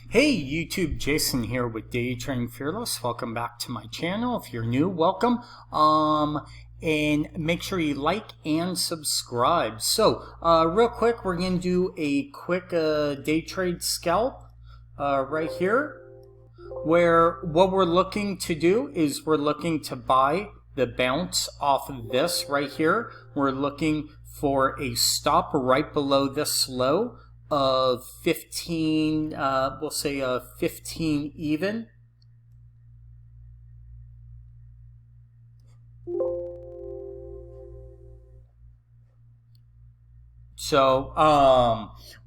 Hey YouTube, Jason here with DayTradingFearless. Welcome back to my channel. If you're new, welcome. And make sure you like and subscribe. So, real quick, we're going to do a quick day trade scalp right here, where what we're looking to do is we're looking to buy the bounce off of this right here. We're looking for a stop right below this low of 15, we'll say 15 even. So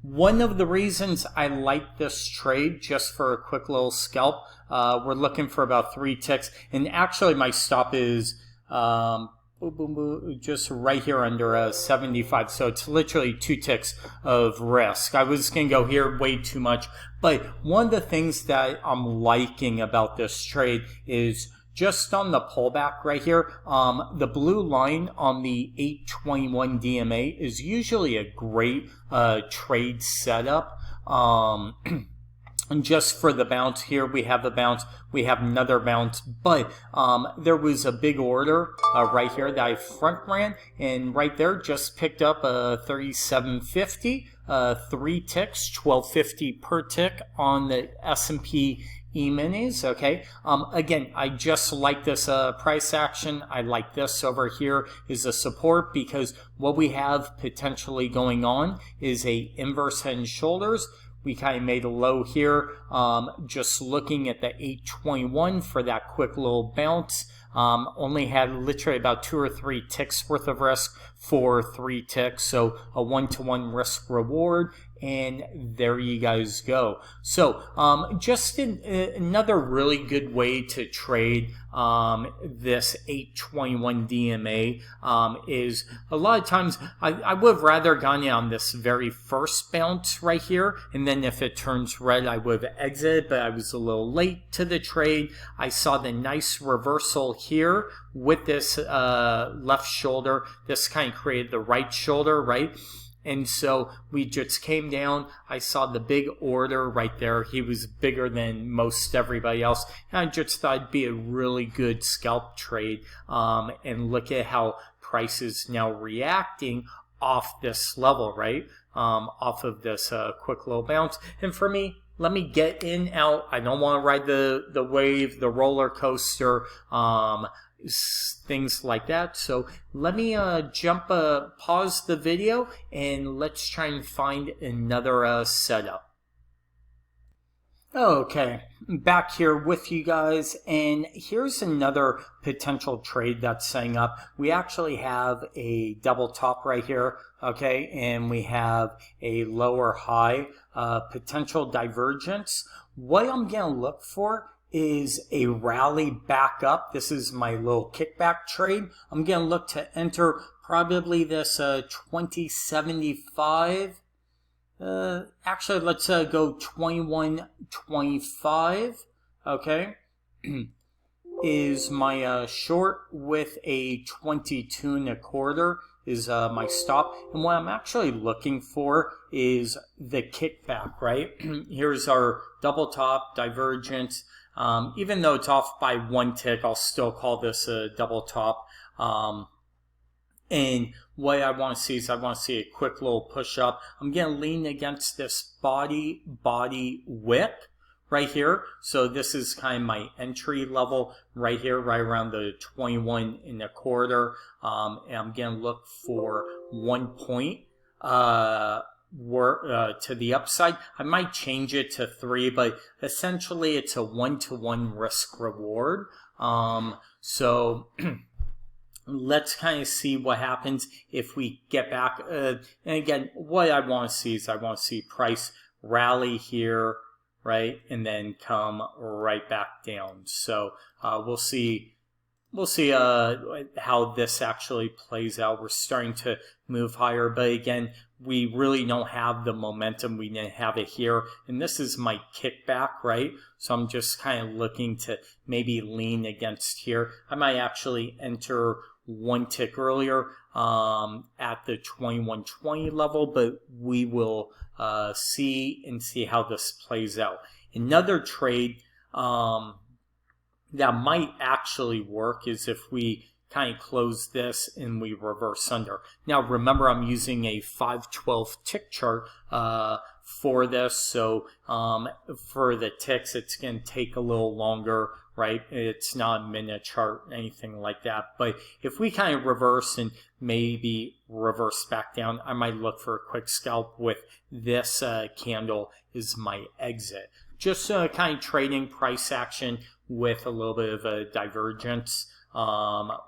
one of the reasons I like this trade, just for a quick little scalp, we're looking for about 3 ticks, and actually my stop is just right here under 75, so it's literally 2 ticks of risk. I was gonna go here way too much, but one of the things that I'm liking about this trade is just on the pullback right here, the blue line on the 821 DMA is usually a great trade setup. And just for the bounce here, we have a bounce, we have another bounce, but there was a big order right here that I front ran, and right there just picked up a 37.50, 3 ticks, 12.50 per tick on the S&P Eminis. Okay, again, I just like this price action. I like this over here is a support, because what we have potentially going on is a inverse head and shoulders. We kind of made a low here, just looking at the 821 for that quick little bounce. Only had literally about 2 or 3 ticks worth of risk for 3 ticks, so a 1-to-1 risk reward, and there you guys go. So just another really good way to trade this 821 DMA is a lot of times I would have rather gone in on this very first bounce right here, and then if it turns red I would have exited, but I was a little late to the trade. I saw the nice reversal here with this left shoulder. This kind of created the right shoulder, right? And so we just came down. I saw the big order right there. He was bigger than most everybody else. And I just thought it'd be a really good scalp trade. And look at how price is now reacting off this level, right? Off of this quick little bounce. And for me, let me get in, out. I don't want to ride the wave, the roller coaster, things like that. So let me pause the video, and let's try and find another setup. Okay, back here with you guys, and here's another potential trade that's setting up. We actually have a double top right here, okay, and we have a lower high, potential divergence. What I'm gonna look for is a rally back up. This is my little kickback trade. I'm gonna look to enter probably this 2075. Actually, let's go 2125. Okay, is my short, with a 22.25 is my stop. And what I'm actually looking for is the kickback, right? Here's our double top divergence. Even though it's off by 1 tick, I'll still call this a double top. And what I want to see is I want to see a quick little push up. I'm going to lean against this body wick right here. So this is kind of my entry level right here, right around the 21.25. And I'm going to look for 1 point to the upside. I might change it to 3, but essentially it's a 1-to-1 risk reward. So let's kind of see what happens if we get back. And again, what I want to see is I want to see price rally here, right, and then come right back down. So we'll see how this actually plays out. We're starting to move higher, but again, we really don't have the momentum. We didn't have it here, and this is my kickback, right? So I'm just kind of looking to maybe lean against here. I might actually enter 1 tick earlier at the 2120 level, but we will see how this plays out. Another trade that might actually work is if we kind of close this and we reverse under. Now remember, I'm using a 512 tick chart for this, so for the ticks it's going to take a little longer, right? It's not a minute chart, anything like that. But if we kind of reverse and maybe reverse back down, I might look for a quick scalp with this candle is my exit. Just kind of trading price action with a little bit of a divergence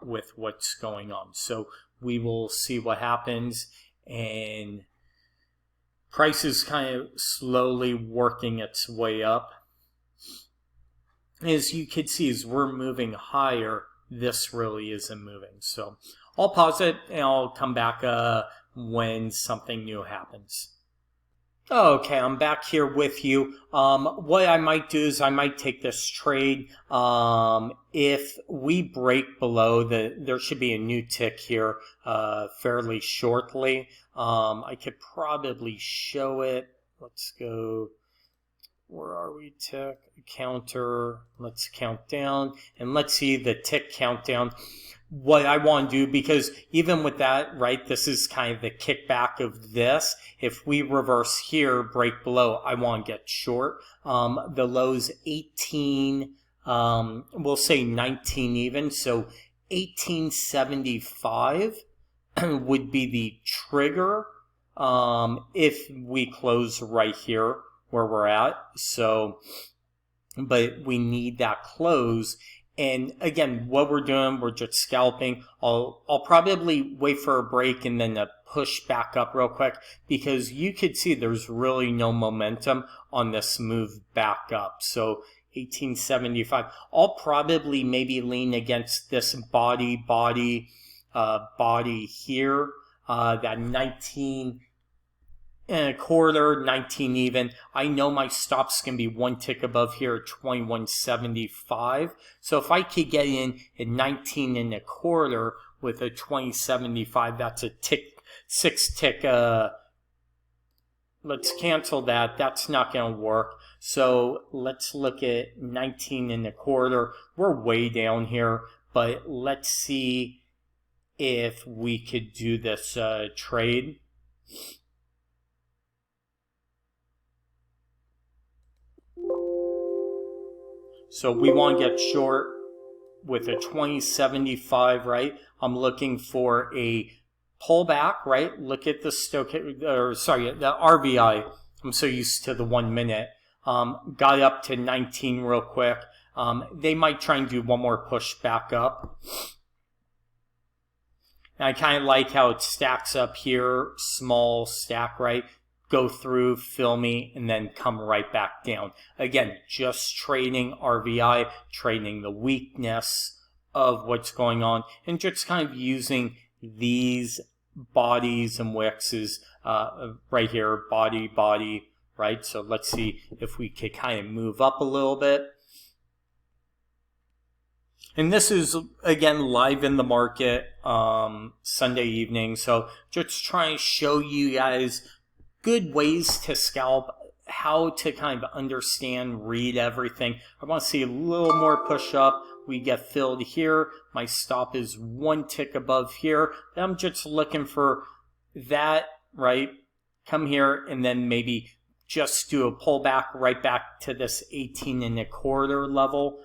with what's going on. So we will see what happens, and price is kind of slowly working its way up. As you can see, as we're moving higher, this really isn't moving. So I'll pause it and I'll come back when something new happens. Okay, I'm back here with you. What I might do is I might take this trade. If we break below, there should be a new tick here fairly shortly. I could probably show it. Let's go. Where are we? Tick, counter. Let's count down. And let's see the tick countdown. What I want to do, because even with that, right, this is kind of the kickback of this. If we reverse here, break below, I want to get short. The low's 18, we'll say 19 even, so 1875 would be the trigger if we close right here where we're at. So, but we need that close. And again, what we're doing, we're just scalping. I'll probably wait for a break and then a push back up real quick, because you could see there's really no momentum on this move back up. So 1875, I'll probably maybe lean against this body here, that 19 and a quarter, 19 even. I know my stop's going to be one tick above here at 2175. So if I could get in at 19 and a quarter with a 2075, that's a tick, 6 tick. Let's cancel that. That's not going to work. So let's look at 19 and a quarter. We're way down here, but let's see if we could do this trade. So we want to get short with a 2075, right? I'm looking for a pullback, right? Look at the the RVI. I'm so used to the 1 minute. Got up to 19 real quick. They might try and do one more push back up. And I kind of like how it stacks up here, small stack, right? Go through, fill me, and then come right back down. Again, just trading RVI, trading the weakness of what's going on, and just kind of using these bodies and wicks right here, body, right? So let's see if we could kind of move up a little bit. And this is, again, live in the market Sunday evening. So just trying to show you guys good ways to scalp, how to kind of understand, read everything. I want to see a little more push up. We get filled here. My stop is one tick above here. I'm just looking for that, right? Come here and then maybe just do a pullback right back to this 18 and a quarter level,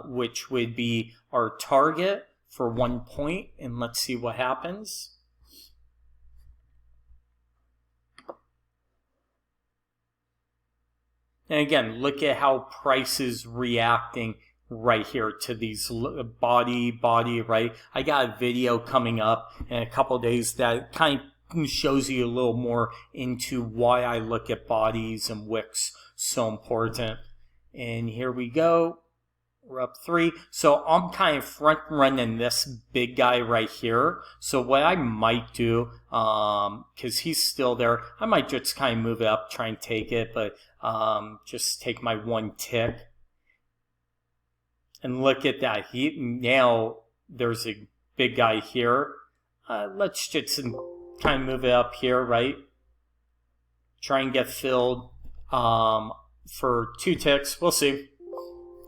which would be our target for 1 point. And let's see what happens. And again, look at how price is reacting right here to these body, right? I got a video coming up in a couple of days that kind of shows you a little more into why I look at bodies and wicks so important. And here we go. We're up 3. So I'm kind of front running this big guy right here. So what I might do, because he's still there, I might just kind of move it up, try and take it, but just take my 1 tick. And look at that. Now there's a big guy here. Let's just kind of move it up here, right? Try and get filled. for 2 ticks. We'll see.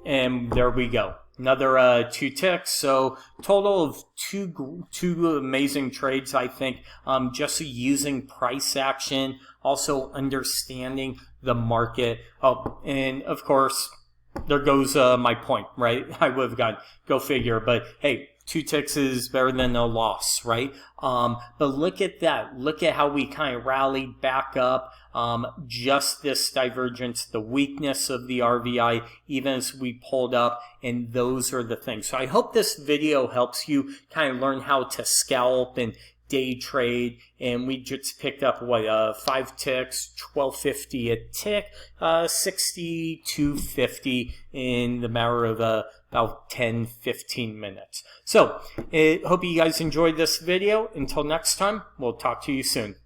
And there we go. Another 2 ticks. So total of two amazing trades, I think. Just using price action, also understanding the market. Oh, and of course, there goes my point, right? I would have gone, go figure. But hey, 2 ticks is better than no loss, right? But look at that. Look at how we kind of rallied back up. Just this divergence, the weakness of the RVI, even as we pulled up, and those are the things. So I hope this video helps you kind of learn how to scalp and day trade. And we just picked up what 5 ticks, 12.50 a tick, 62.50 in the matter of about 10-15 minutes. So I hope you guys enjoyed this video. Until next time, we'll talk to you soon.